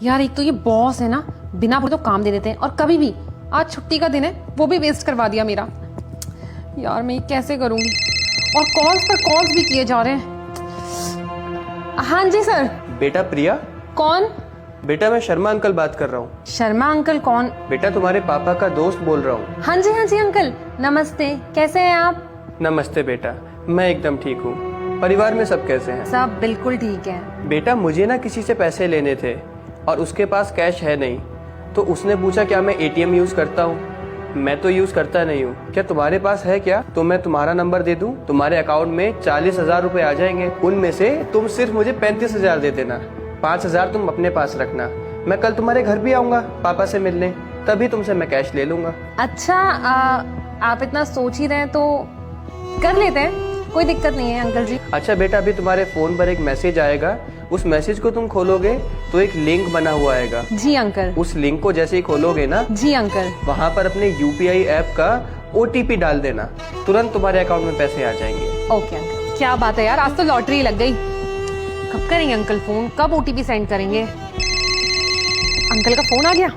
यार एक तो ये बॉस है ना, बिना बोले तो काम दे देते हैं और कभी भी आज छुट्टी का दिन है वो भी वेस्ट करवा दिया मेरा। यार मैं ये कैसे करूंगी? और कॉल्स पर कॉल्स भी किए जा रहे हैं। हाँ जी सर। बेटा प्रिया। कौन? बेटा मैं शर्मा अंकल बात कर रहा हूँ। शर्मा अंकल कौन? बेटा तुम्हारे पापा का दोस्त बोल रहा हूँ। हाँ जी अंकल, नमस्ते, कैसे हैं आप? नमस्ते बेटा, मैं एकदम ठीक हूँ। परिवार में सब कैसे हैं? सब बिल्कुल ठीक है। बेटा मुझे ना किसी से पैसे लेने थे और उसके पास कैश है नहीं, तो उसने पूछा क्या मैं एटीएम यूज करता हूँ। मैं तो यूज करता नहीं हूँ, क्या तुम्हारे पास है क्या? तो मैं तुम्हारा नंबर दे दूँ, तुम्हारे अकाउंट में 40,000 रुपए आ जाएंगे। उनमें से तुम सिर्फ मुझे 35,000 दे देना, 5,000 तुम अपने पास रखना। मैं कल तुम्हारे घर भी आऊंगा पापा से मिलने, तभी तुमसे मैं कैश ले लूंगा। अच्छा आप इतना सोच ही रहे हैं तो कर लेते हैं, कोई दिक्कत नहीं है अंकल जी। अच्छा बेटा, अभी तुम्हारे फोन पर एक मैसेज आएगा, उस मैसेज को तुम खोलोगे तो एक लिंक बना हुआ आएगा। जी अंकल। उस लिंक को जैसे ही खोलोगे ना, जी अंकल, वहाँ पर अपने यूपीआई ऐप का ओटीपी डाल देना, तुरंत तुम्हारे अकाउंट में पैसे आ जाएंगे। Okay uncle. क्या बात है यार, आज तो लॉटरी लग गई। कब करेंगे अंकल फोन, कब ओटीपी सेंड करेंगे? अंकल का फोन आ गया।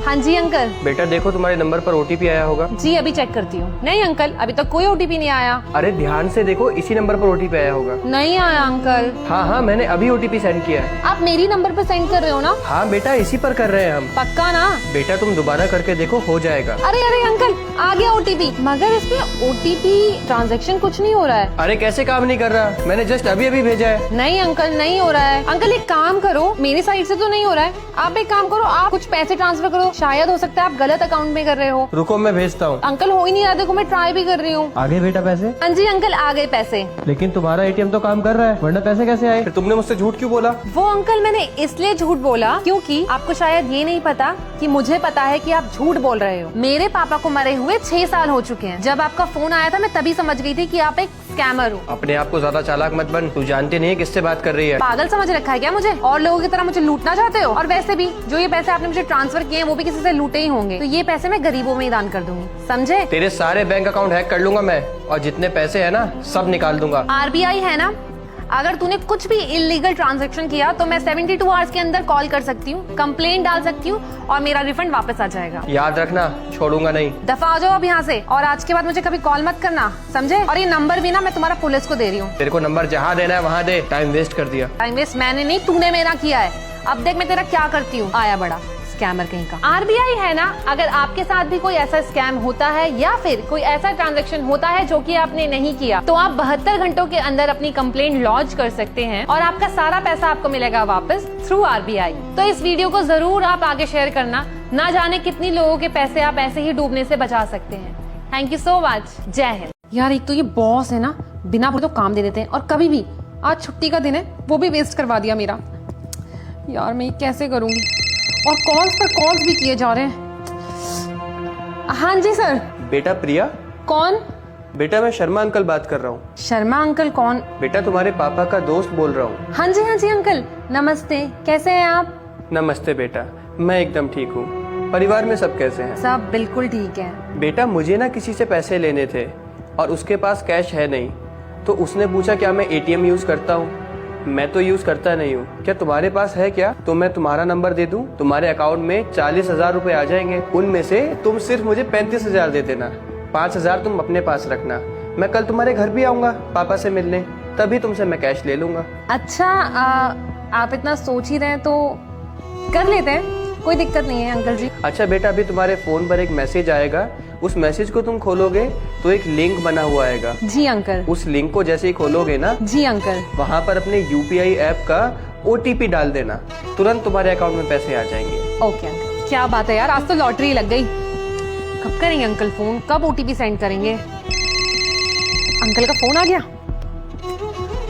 हाँ जी अंकल। बेटा देखो तुम्हारे नंबर पर ओटीपी आया होगा। जी अभी चेक करती हूँ। नहीं अंकल, अभी तक कोई ओटीपी नहीं आया। अरे ध्यान से देखो, इसी नंबर पर ओटीपी आया होगा। नहीं आया अंकल। हाँ मैंने अभी ओटीपी सेंड किया है। आप मेरी नंबर पे सेंड कर रहे हो ना? हाँ बेटा, इसी पर कर रहे हैं हम। पक्का ना? बेटा तुम दोबारा करके देखो, हो जाएगा। अरे अंकल आ गया ओटीपी, मगर इसमें ओटीपी ट्रांजैक्शन कुछ नहीं हो रहा है। अरे कैसे काम नहीं कर रहा? मैंने जस्ट अभी भेजा है। नहीं अंकल, नहीं हो रहा है। अंकल एक काम करो, मेरी साइड से तो नहीं हो रहा है, आप एक काम करो, आप कुछ पैसे ट्रांसफर करो, शायद हो सकता है आप गलत अकाउंट में कर रहे हो। रुको मैं भेजता हूँ। अंकल हो ही नहीं रहा, देखो मैं ट्राई भी कर रही हूँ। आगे बेटा पैसे? हाँ जी अंकल आ गए पैसे। लेकिन तुम्हारा एटीएम तो काम कर रहा है, वरना पैसे कैसे आए? फिर तुमने मुझसे झूठ क्यों बोला? वो अंकल मैंने इसलिए झूठ बोला क्योंकि आपको शायद ये नहीं पता कि मुझे पता है कि आप झूठ बोल रहे हो। मेरे पापा को मरे हुए 6 साल हो चुके हैं। जब आपका फोन आया था मैं तभी समझ गई थी कि आप एक स्कैमर हो। अपने आप को ज्यादा चालाक मत बन, तू जानती नहीं है किससे बात कर रही है। पागल समझ रखा है क्या मुझे? और लोगों की तरह मुझे लूटना चाहते हो? और वैसे भी जो ये पैसे आपने मुझे ट्रांसफर किए हैं वो भी किसी से लूटे ही होंगे, तो ये पैसे मैं गरीबों में ही दान कर दूंगी, समझे? तेरे सारे बैंक अकाउंट हैक कर लूंगा मैं, और जितने पैसे है ना सब निकाल दूंगा। आरबीआई है ना, अगर तूने कुछ भी इलीगल ट्रांजैक्शन किया तो मैं 72 आवर्स के अंदर कॉल कर सकती हूँ, कंप्लेंट डाल सकती हूँ और मेरा रिफंड वापस आ जाएगा। याद रखना, छोड़ूंगा नहीं। दफा आ जाओ अब यहाँ से, और आज के बाद मुझे कभी कॉल मत करना, समझे? और ये नंबर भी ना मैं तुम्हारा पुलिस को दे रही हूँ। तेरे को नंबर जहाँ देना है वहाँ दे, टाइम वेस्ट कर दिया। टाइम वेस्ट मैंने नहीं, तूने मेरा किया है। अब देख मैं तेरा क्या करती हूँ, आया बड़ा स्कैमर कहीं का। आरबीआई है ना, अगर आपके साथ भी कोई ऐसा स्कैम होता है या फिर कोई ऐसा ट्रांजैक्शन होता है जो कि आपने नहीं किया, तो आप 72 घंटों के अंदर अपनी कंप्लेंट लॉन्च कर सकते हैं और आपका सारा पैसा आपको मिलेगा वापस थ्रू आरबीआई। तो इस वीडियो को जरूर आप आगे शेयर करना, ना जाने कितनी लोगों के पैसे आप ऐसे ही डूबने से बचा सकते हैं। थैंक यू सो मच, जय हिंद। यार एक तो ये बॉस है ना, बिना बोले तो काम दे देते हैं और कभी भी आज छुट्टी का दिन है वो भी वेस्ट करवा दिया मेरा। यार मैं ये कैसे करूंगी? और कॉल्स पर कॉल्स भी किए जा रहे हैं। हाँ जी सर। बेटा प्रिया। कौन? बेटा मैं शर्मा अंकल बात कर रहा हूँ। शर्मा अंकल कौन? बेटा तुम्हारे पापा का दोस्त बोल रहा हूँ। हाँ जी अंकल, नमस्ते, कैसे हैं आप? नमस्ते बेटा, मैं एकदम ठीक हूँ। परिवार में सब कैसे हैं? सब बिल्कुल ठीक है। बेटा मुझे ना किसी से पैसे लेने थे और उसके पास कैश है नहीं, तो उसने पूछा क्या मैं एटीएम यूज करता हूँ। मैं तो यूज करता नहीं हूँ, क्या तुम्हारे पास है क्या? तो मैं तुम्हारा नंबर दे दूँ, तुम्हारे अकाउंट में 40,000 रुपए आ जाएंगे। उनमें से तुम सिर्फ मुझे 35,000 दे देना, 5,000 तुम अपने पास रखना। मैं कल तुम्हारे घर भी आऊंगा पापा से मिलने, तभी तुमसे मैं कैश ले लूंगा। अच्छा आप इतना सोच ही रहे हैं तो कर लेते हैं, कोई दिक्कत नहीं है अंकल जी। अच्छा बेटा, अभी तुम्हारे फोन पर एक मैसेज आएगा, उस मैसेज को तुम खोलोगे तो एक लिंक बना हुआ आएगा। जी अंकल। उस लिंक को जैसे ही खोलोगे ना, जी अंकल, वहाँ पर अपने यूपीआई ऐप का ओटीपी डाल देना, तुरंत तुम्हारे अकाउंट में पैसे आ जाएंगे। Okay uncle. क्या बात है यार, आज तो लॉटरी लग गई। कब करेंगे अंकल फोन, कब ओटीपी सेंड करेंगे? अंकल का फोन आ गया।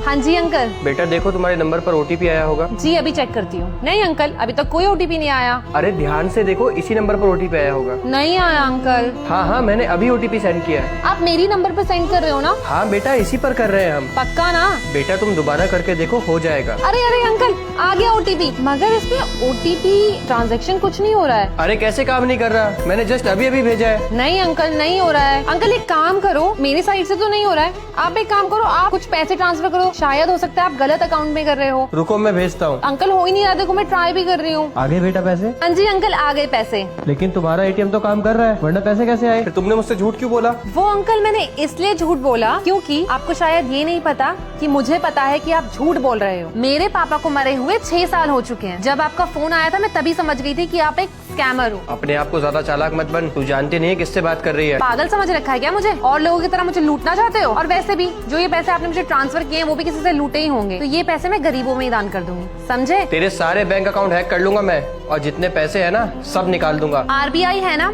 हाँ जी अंकल। बेटा देखो तुम्हारे नंबर पर ओटीपी आया होगा। जी अभी चेक करती हूँ। नहीं अंकल, अभी तक कोई ओटीपी नहीं आया। अरे ध्यान से देखो, इसी नंबर पर ओटीपी आया होगा। नहीं आया अंकल। हाँ मैंने अभी ओटीपी सेंड किया है। आप मेरी नंबर पे सेंड कर रहे हो ना? हाँ बेटा, इसी पर कर रहे हैं हम। पक्का ना? बेटा तुम दोबारा करके देखो, हो जाएगा। अरे अंकल आ गया ओटीपी, मगर इसमें ओटीपी ट्रांजैक्शन कुछ नहीं हो रहा है। अरे कैसे काम नहीं कर रहा? मैंने जस्ट अभी अभी भेजा है। नहीं अंकल, नहीं हो रहा है। अंकल एक काम करो, मेरी साइड से तो नहीं हो रहा है, आप एक काम करो, आप कुछ पैसे ट्रांसफर करो, शायद हो सकता है आप गलत अकाउंट में कर रहे हो। रुको मैं भेजता हूँ। अंकल हो ही नहीं रहा, देखो मैं ट्राई भी कर रही हूँ। आगे बेटा पैसे? हाँ जी अंकल, आ गए पैसे। लेकिन तुम्हारा एटीएम तो काम कर रहा है, वरना पैसे कैसे आए? फिर तुमने मुझसे झूठ क्यों बोला? वो अंकल मैंने इसलिए झूठ बोला क्योंकि आपको शायद ये नहीं पता कि मुझे पता है कि आप झूठ बोल रहे हो। मेरे पापा को मरे हुए 6 साल हो चुके हैं। जब आपका फोन आया था मैं तभी समझ गई थी कि आप एक स्कैमर हो। अपने आप को ज्यादा चालाक मत बन, तू जानती नहीं है किससे बात कर रही है। पागल समझ रखा है क्या मुझे? और लोगों की तरह मुझे लूटना चाहते हो? और वैसे भी जो ये पैसे आपने मुझे ट्रांसफर किए हैं वो भी किसी से लूटे ही होंगे, तो ये पैसे मैं गरीबों में ही दान कर दूंगी, समझे? तेरे सारे बैंक अकाउंट हैक कर लूंगा मैं, और जितने पैसे है ना सब निकाल दूंगा। आरबीआई है ना,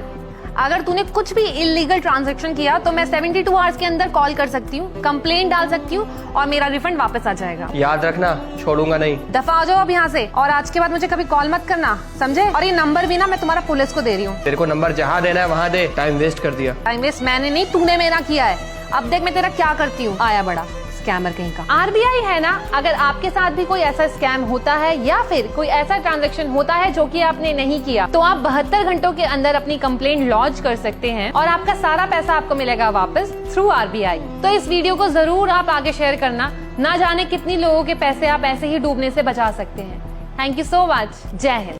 अगर तूने कुछ भी इलीगल ट्रांजैक्शन किया तो मैं 72 आवर्स के अंदर कॉल कर सकती हूँ, कंप्लेंट डाल सकती हूँ और मेरा रिफंड वापस आ जाएगा। याद रखना, छोड़ूंगा नहीं। दफा आ जाओ अब यहाँ से, और आज के बाद मुझे कभी कॉल मत करना, समझे? और ये नंबर भी ना मैं तुम्हारा पुलिस को दे रही हूँ। तेरे को नंबर जहाँ देना है वहाँ दे, टाइम वेस्ट कर दिया। टाइम वेस्ट मैंने नहीं, तूने मेरा किया है। अब देख मैं तेरा क्या करती हूँ, आया बड़ा स्कैमर कहीं का। आरबीआई है ना, अगर आपके साथ भी कोई ऐसा स्कैम होता है या फिर कोई ऐसा ट्रांजैक्शन होता है जो कि आपने नहीं किया, तो आप 72 घंटों के अंदर अपनी कंप्लेंट लॉन्च कर सकते हैं और आपका सारा पैसा आपको मिलेगा वापस थ्रू आरबीआई। तो इस वीडियो को जरूर आप आगे शेयर करना, ना जाने कितनी लोगों के पैसे आप ऐसे ही डूबने से बचा सकते हैं। थैंक यू सो मच, जय हिंद।